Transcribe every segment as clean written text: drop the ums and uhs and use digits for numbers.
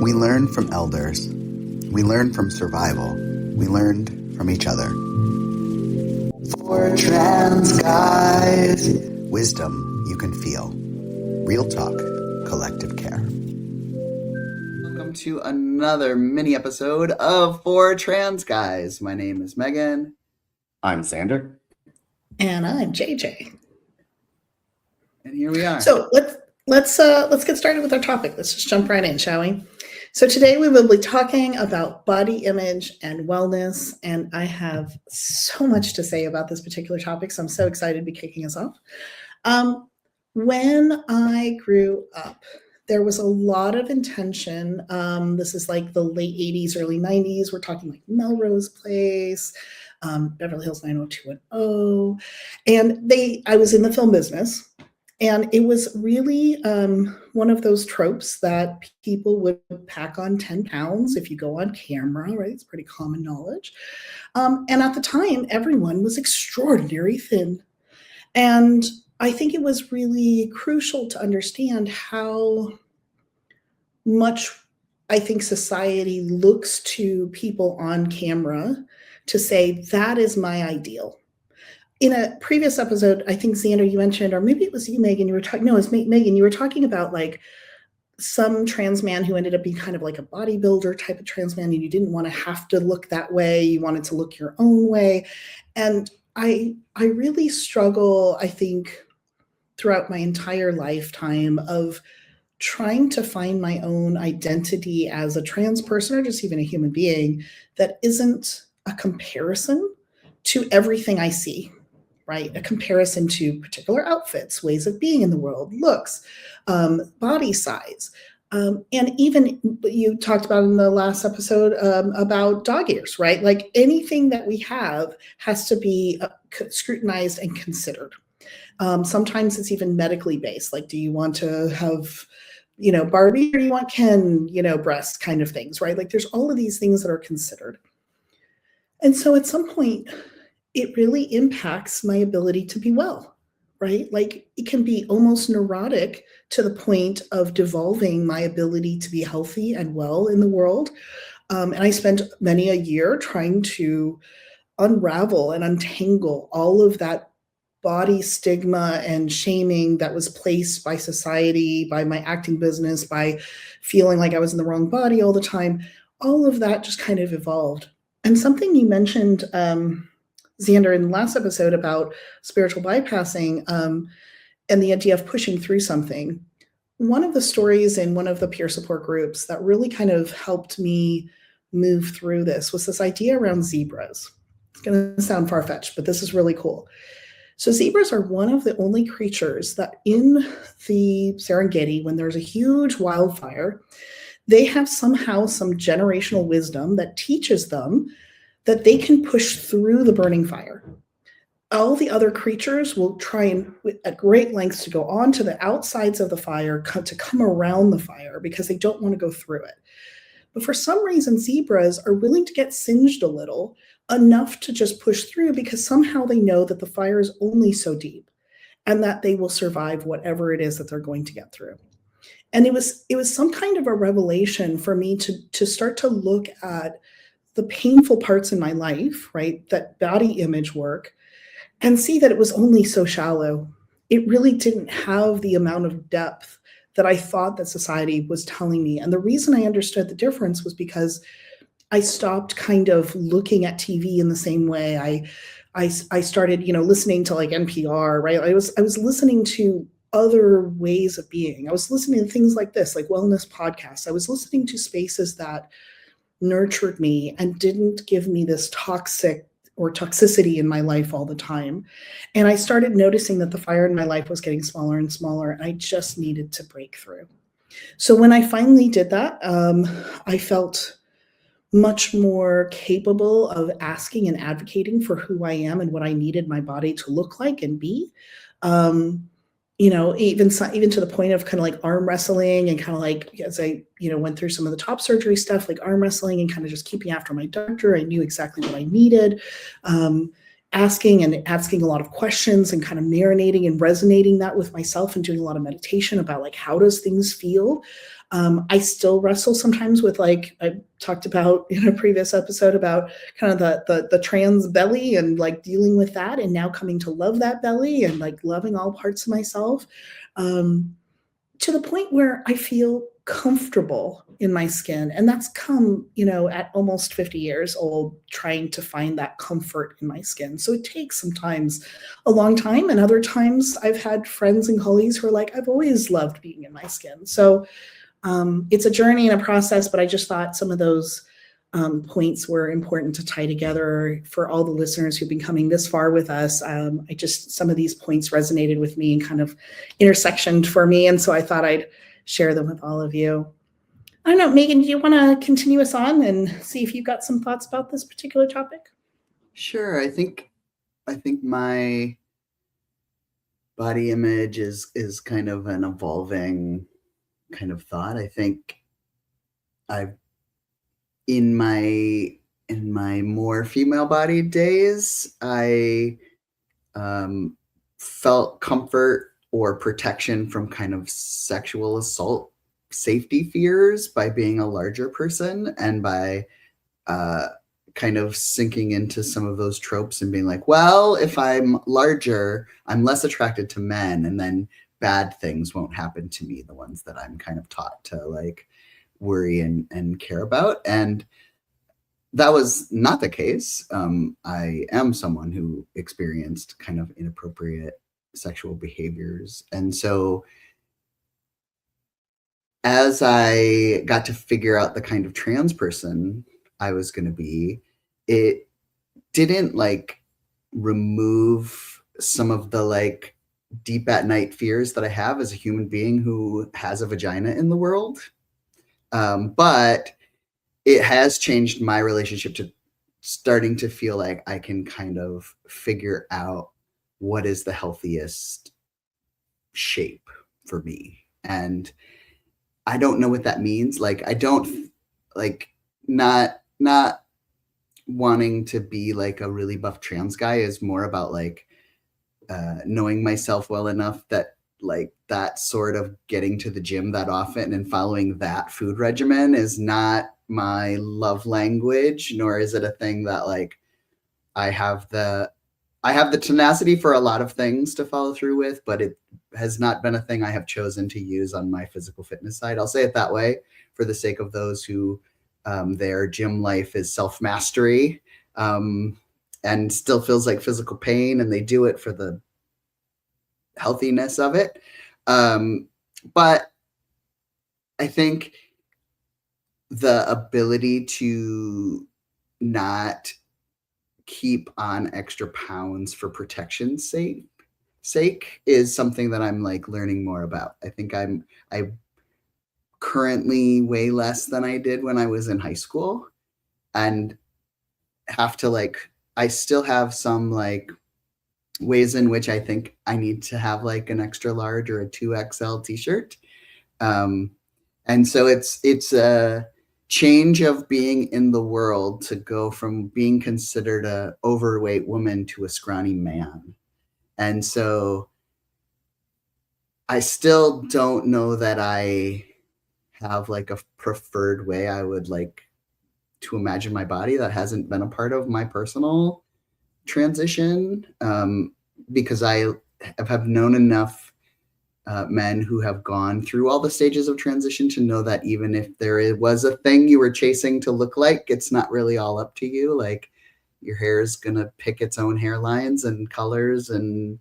We learn from elders. We learn from survival. We learned from each other. For trans guys. Wisdom you can feel. Real talk. Collective care. Welcome to another mini episode of For Trans Guys. My name is Megan. I'm Zander. And I'm JJ. And here we are. So let's get started with our topic. Let's just jump right in, shall we? So today we will be talking about body image and wellness, and I have so much to say about this particular topic, so I'm so excited to be kicking us off. When I grew up, there was a lot of intention. This is like the late 80s, early 90s. We're talking like Melrose Place, Beverly Hills 90210. And I was in the film business. And it was really one of those tropes that people would pack on 10 pounds if you go on camera, right? It's pretty common knowledge. And at the time, everyone was extraordinarily thin. And I think it was really crucial to understand how much I think society looks to people on camera to say, that is my ideal. In a previous episode, I think, Zander, you mentioned, or maybe it was you, Megan, you were talking, no, it was Megan, you were talking about like some trans man who ended up being kind of like a bodybuilder type of trans man, and you didn't want to have to look that way. You wanted to look your own way. And I really struggle, I think, throughout my entire lifetime of trying to find my own identity as a trans person or just even a human being that isn't a comparison to everything I see. Right? A comparison to particular outfits, ways of being in the world, looks, body size. And even you talked about in the last episode about dog ears, right? Like anything that we have has to be scrutinized and considered. Sometimes it's even medically based. Like, do you want to have, Barbie, or do you want Ken, breast kind of things, right? Like there's all of these things that are considered. And so at some point, it really impacts my ability to be well, right? Like it can be almost neurotic to the point of devolving my ability to be healthy and well in the world. And I spent many a year trying to unravel and untangle all of that body stigma and shaming that was placed by society, by my acting business, by feeling like I was in the wrong body all the time. All of that just kind of evolved. And something you mentioned, Zander, in the last episode about spiritual bypassing and the idea of pushing through something. One of the stories in one of the peer support groups that really kind of helped me move through this was this idea around zebras. It's going to sound far-fetched, but this is really cool. So zebras are one of the only creatures that in the Serengeti, when there's a huge wildfire, they have somehow some generational wisdom that teaches them that they can push through the burning fire. All the other creatures will try and at great lengths to go onto the outsides of the fire, to come around the fire because they don't want to go through it. But for some reason, zebras are willing to get singed a little, enough to just push through because somehow they know that the fire is only so deep and that they will survive whatever it is that they're going to get through. And it was some kind of a revelation for me to start to look at the painful parts in my life, right, that body image work, and see that it was only so shallow. It really didn't have the amount of depth that I thought that society was telling me. And the reason I understood the difference was because I stopped kind of looking at TV in the same way. I started, listening to like NPR, right? I was listening to other ways of being. I was listening to things like this, like wellness podcasts. I was listening to spaces that nurtured me and didn't give me this toxicity in my life all the time. And I started noticing that the fire in my life was getting smaller and smaller, and I just needed to break through. So when I finally did that, I felt much more capable of asking and advocating for who I am and what I needed my body to look like and be. Even to the point of kind of like arm wrestling and kind of like, as I, went through some of the top surgery stuff, like arm wrestling and kind of just keeping after my doctor. I knew exactly what I needed, asking a lot of questions and kind of marinating and resonating that with myself and doing a lot of meditation about like, how does things feel? I still wrestle sometimes with, like I talked about in a previous episode, about kind of the trans belly, and like dealing with that, and now coming to love that belly and like loving all parts of myself, to the point where I feel comfortable in my skin. And that's come, at almost 50 years old, trying to find that comfort in my skin. So it takes sometimes a long time. And other times I've had friends and colleagues who are like, I've always loved being in my skin. So it's a journey and a process, but I just thought some of those points were important to tie together for all the listeners who've been coming this far with us. Some of these points resonated with me and kind of intersectioned for me. And so I thought I'd share them with all of you. I don't know, Megan, do you want to continue us on and see if you've got some thoughts about this particular topic? Sure. I think my body image is kind of an evolving kind of thought. I think I've in my more female bodied days, I felt comfort or protection from kind of sexual assault safety fears by being a larger person, and by kind of sinking into some of those tropes and being like, well, if I'm larger, I'm less attracted to men, and then bad things won't happen to me, the ones that I'm kind of taught to like worry and care about. And that was not the case. I am someone who experienced kind of inappropriate sexual behaviors. And so as I got to figure out the kind of trans person I was going to be, it didn't like remove some of the like deep at night fears that I have as a human being who has a vagina in the world. But it has changed my relationship to starting to feel like I can kind of figure out what is the healthiest shape for me. And I don't know what that means. Like, I don't like not wanting to be like a really buff trans guy is more about like knowing myself well enough that like that sort of getting to the gym that often and following that food regimen is not my love language, nor is it a thing that like I have the tenacity for a lot of things to follow through with, but it has not been a thing I have chosen to use on my physical fitness side. I'll say it that way for the sake of those who their gym life is self-mastery and still feels like physical pain, and they do it for the healthiness of it. But I think the ability to not keep on extra pounds for protection's sake is something that I'm like learning more about. I think I currently weigh less than I did when I was in high school, and have to like, I still have some like ways in which I think I need to have like an extra large or a 2XL t-shirt. And so it's a change of being in the world to go from being considered a overweight woman to a scrawny man. And so I still don't know that I have like a preferred way I would like to imagine my body. That hasn't been a part of my personal transition, because I have known enough men who have gone through all the stages of transition to know that even if there was a thing you were chasing to look like, it's not really all up to you. Like, your hair is going to pick its own hairlines and colors and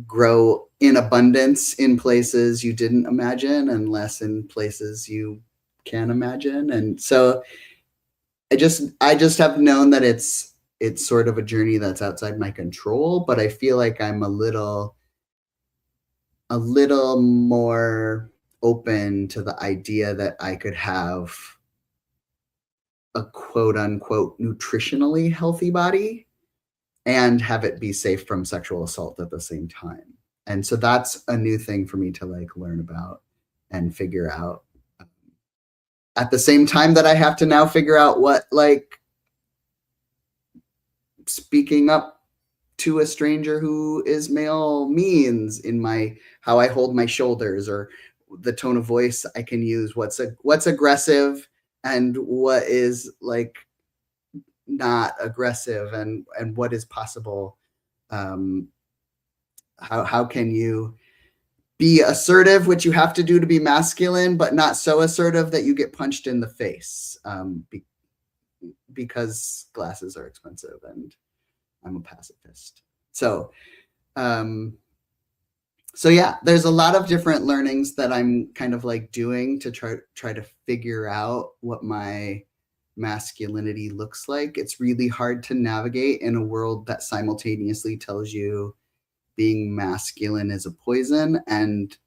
grow in abundance in places you didn't imagine, and less in places you can imagine. And so I just have known that it's sort of a journey that's outside my control, but I feel like I'm a little more open to the idea that I could have a quote unquote nutritionally healthy body and have it be safe from sexual assault at the same time. And so that's a new thing for me to like learn about and figure out, at the same time that I have to now figure out what like speaking up to a stranger who is male means in my how I hold my shoulders, or the tone of voice I can use, what's aggressive and what is like not aggressive, and what is possible. How can you be assertive, which you have to do to be masculine, but not so assertive that you get punched in the face, because glasses are expensive and I'm a pacifist. So yeah, there's a lot of different learnings that I'm kind of like doing to try to figure out what my masculinity looks like. It's really hard to navigate in a world that simultaneously tells you being masculine is a poison and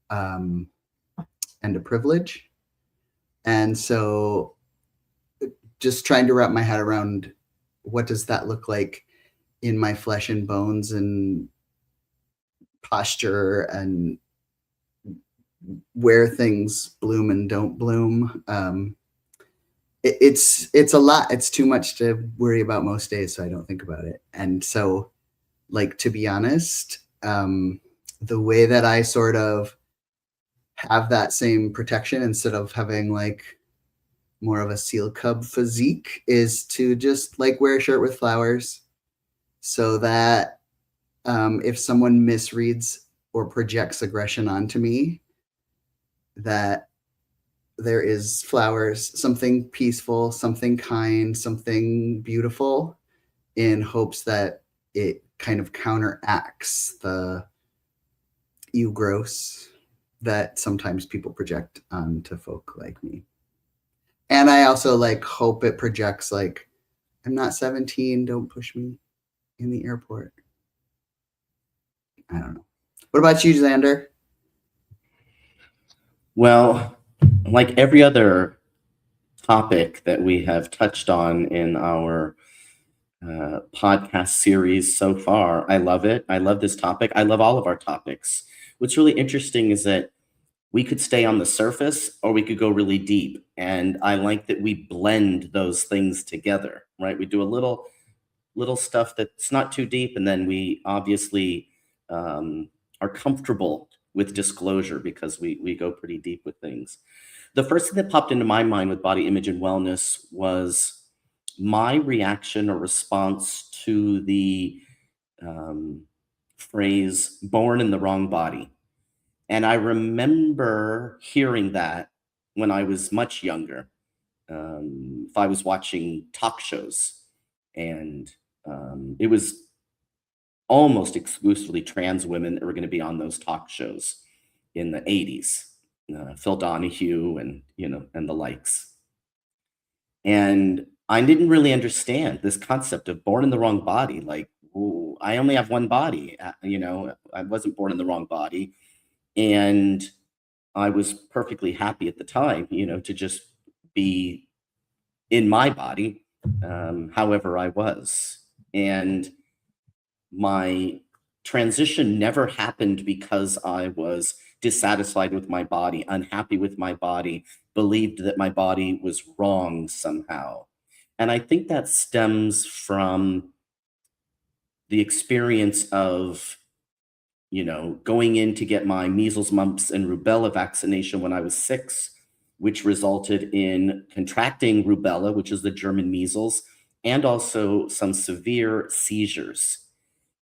a privilege. And so just trying to wrap my head around what does that look like in my flesh and bones and posture, and where things bloom and don't bloom. It's a lot. It's too much to worry about most days, so I don't think about it. And so, like, to be honest, the way that I sort of have that same protection instead of having like more of a seal cub physique is to just like wear a shirt with flowers, so that if someone misreads or projects aggression onto me, that there is flowers, something peaceful, something kind, something beautiful, in hopes that it kind of counteracts the "you gross" that sometimes people project onto folk like me. And I also like hope it projects like, I'm not 17, don't push me in the airport. I don't know. What about you, Zander? Well, like every other topic that we have touched on in our podcast series so far, I love it. I love this topic. I love all of our topics. What's really interesting is that we could stay on the surface or we could go really deep. And I like that we blend those things together, right? We do a little stuff that's not too deep, and then we obviously are comfortable with disclosure because we go pretty deep with things. The first thing that popped into my mind with body image and wellness was my reaction or response to the phrase "born in the wrong body." And I remember hearing that when I was much younger. If I was watching talk shows, and it was almost exclusively trans women that were going to be on those talk shows in the 80s, Phil Donahue and, and the likes. And I didn't really understand this concept of born in the wrong body. Like, ooh, I only have one body. I wasn't born in the wrong body. And I was perfectly happy at the time, to just be in my body, however I was. And my transition never happened because I was dissatisfied with my body, unhappy with my body, believed that my body was wrong somehow. And I think that stems from the experience of, going in to get my measles, mumps, and rubella vaccination when I was 6, which resulted in contracting rubella, which is the German measles, and also some severe seizures,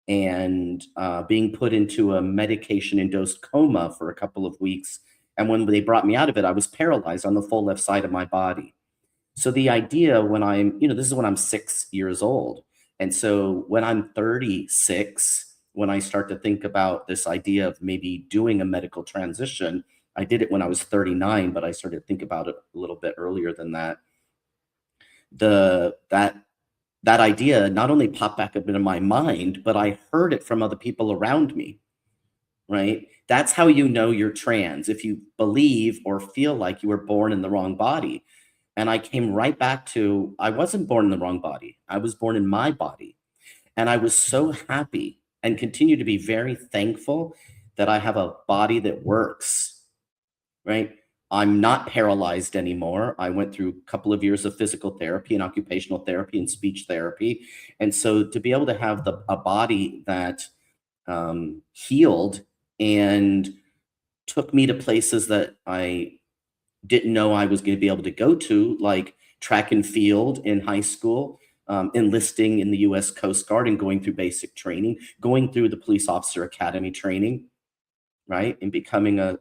and being put into a medication-induced coma for a couple of weeks. And when they brought me out of it, I was paralyzed on the full left side of my body. So the idea when this is when I'm 6 years old. And so when I'm 36, when I start to think about this idea of maybe doing a medical transition, I did it when I was 39, but I started to think about it a little bit earlier than that. That idea not only popped back up into my mind, but I heard it from other people around me, right? That's how you know you're trans, if you believe or feel like you were born in the wrong body. And I came right back to, I wasn't born in the wrong body. I was born in my body. And I was so happy and continue to be very thankful that I have a body that works, right? I'm not paralyzed anymore. I went through a couple of years of physical therapy and occupational therapy and speech therapy. And so to be able to have a body that healed and took me to places that I didn't know I was going to be able to go to, like track and field in high school, enlisting in the U.S. Coast Guard and going through basic training, going through the police officer academy training, right? And becoming a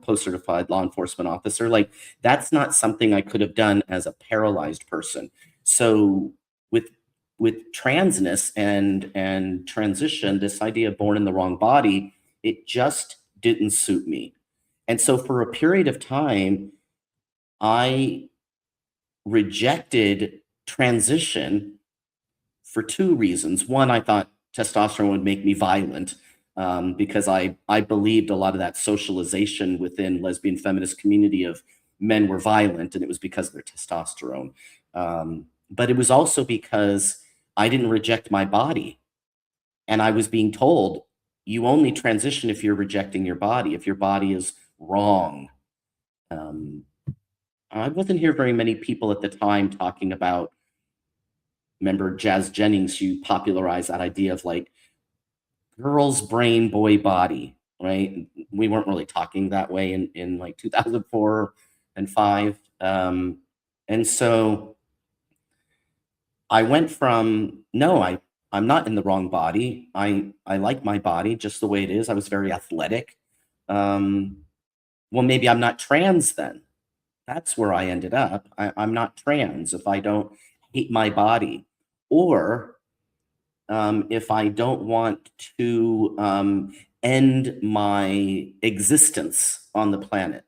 post-certified law enforcement officer. Like, that's not something I could have done as a paralyzed person. So with transness and transition, this idea of born in the wrong body, it just didn't suit me. And so for a period of time, I rejected transition for two reasons. One, I thought testosterone would make me violent, because I believed a lot of that socialization within lesbian feminist community of men were violent, and it was because of their testosterone. But it was also because I didn't reject my body. And I was being told, you only transition if you're rejecting your body, if your body is wrong. I wasn't hearing very many people at the time talking about, remember Jazz Jennings, who popularized that idea of like girl's brain, boy body, right? We weren't really talking that way in like 2004 and 5. And so I went from, no, I'm not in the wrong body. I like my body just the way it is. I was very athletic. Well, maybe I'm not trans then. That's where I ended up. I'm not trans if I don't hate my body, or if I don't want to end my existence on the planet,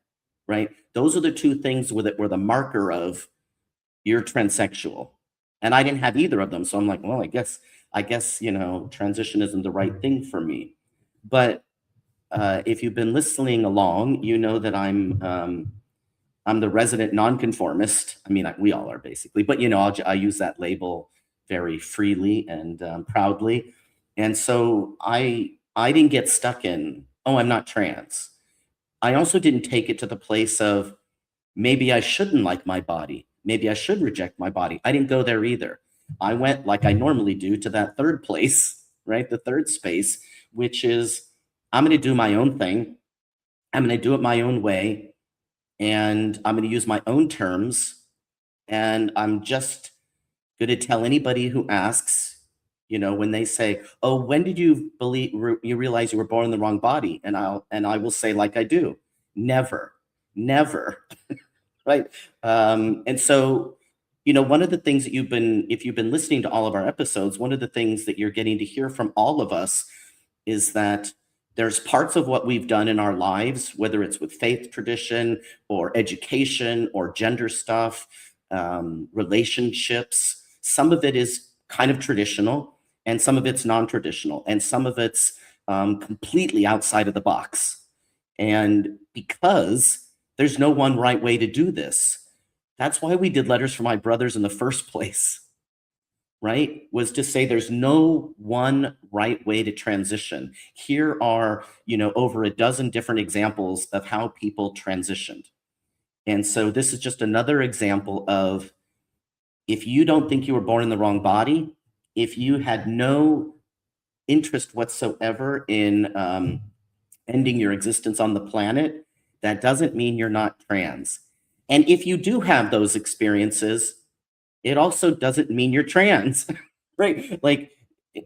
right? Those are the two things with it were the marker of you're transsexual. And I didn't have either of them. So I'm like, well, I guess, transition isn't the right thing for me. But if you've been listening along, you know that I'm the resident nonconformist. I mean, we all are basically, but I use that label very freely and proudly. And so I didn't get stuck in, oh, I'm not trans. I also didn't take it to the place of maybe I shouldn't like my body. Maybe I should reject my body. I didn't go there either. I went, like I normally do, to that third place, right? The third space, which is I'm going to do my own thing. I'm going to do it my own way. And I'm going to use my own terms. And I'm just going to tell anybody who asks, when they say, oh, when did you realize you were born in the wrong body? And I will say, like I do, never. Right. And so, one of the things that if you've been listening to all of our episodes, one of the things that you're getting to hear from all of us is that there's parts of what we've done in our lives, whether it's with faith tradition or education or gender stuff, relationships. Some of it is kind of traditional and some of it's non-traditional and some of it's completely outside of the box. And because there's no one right way to do this, that's why we did Letters from My Brothers in the first place, right? Was to say there's no one right way to transition. Here are, over a dozen different examples of how people transitioned. And so this is just another example of, if you don't think you were born in the wrong body, if you had no interest whatsoever in ending your existence on the planet, that doesn't mean you're not trans. And if you do have those experiences, it also doesn't mean you're trans, right? Like,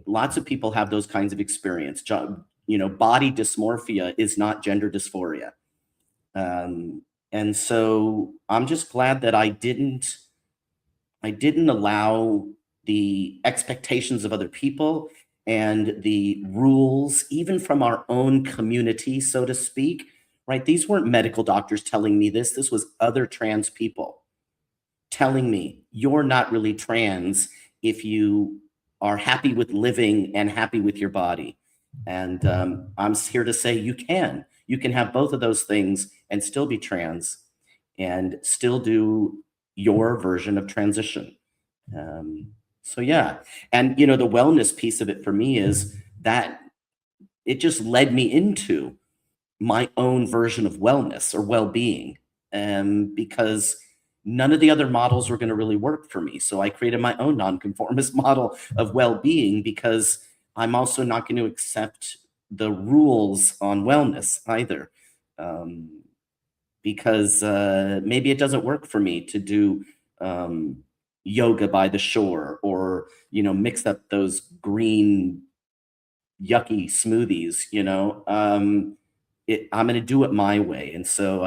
lots of people have those kinds of experience. Body dysmorphia is not gender dysphoria. And so I'm just glad that I didn't allow the expectations of other people and the rules, even from our own community, so to speak, right? These weren't medical doctors telling me this. This was other trans people telling me, you're not really trans if you are happy with living and happy with your body. And I'm here to say you can have both of those things and still be trans and still do your version of transition. So yeah. And, the wellness piece of it for me is that it just led me into my own version of wellness or well-being, because none of the other models were going to really work for me. So I created my own nonconformist model of well-being, because I'm also not going to accept the rules on wellness either. because maybe it doesn't work for me to do yoga by the shore, or mix up those green yucky smoothies. I'm going to do it my way, and so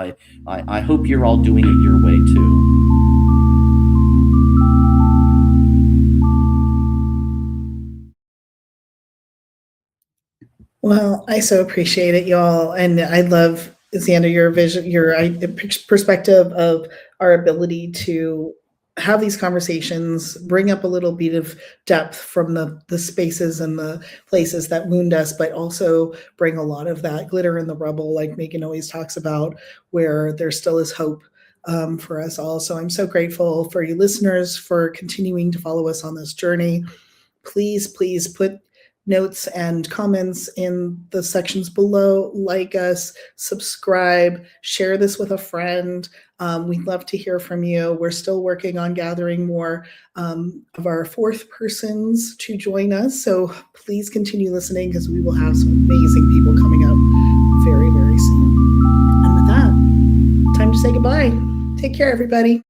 I hope you're all doing it your way too. Well, I so appreciate it, y'all. And I love, Zander, your vision, your perspective of our ability to have these conversations, bring up a little bit of depth from the spaces and the places that wound us, but also bring a lot of that glitter in the rubble, like Megan always talks about, where there still is hope for us all. So I'm so grateful for you listeners for continuing to follow us on this journey. Please put notes and comments in the sections below. Like us, subscribe, share this with a friend. We'd love to hear from you. We're still working on gathering more of our fourth persons to join us. So please continue listening, because we will have some amazing people coming up very, very soon. And with that, time to say goodbye. Take care, everybody.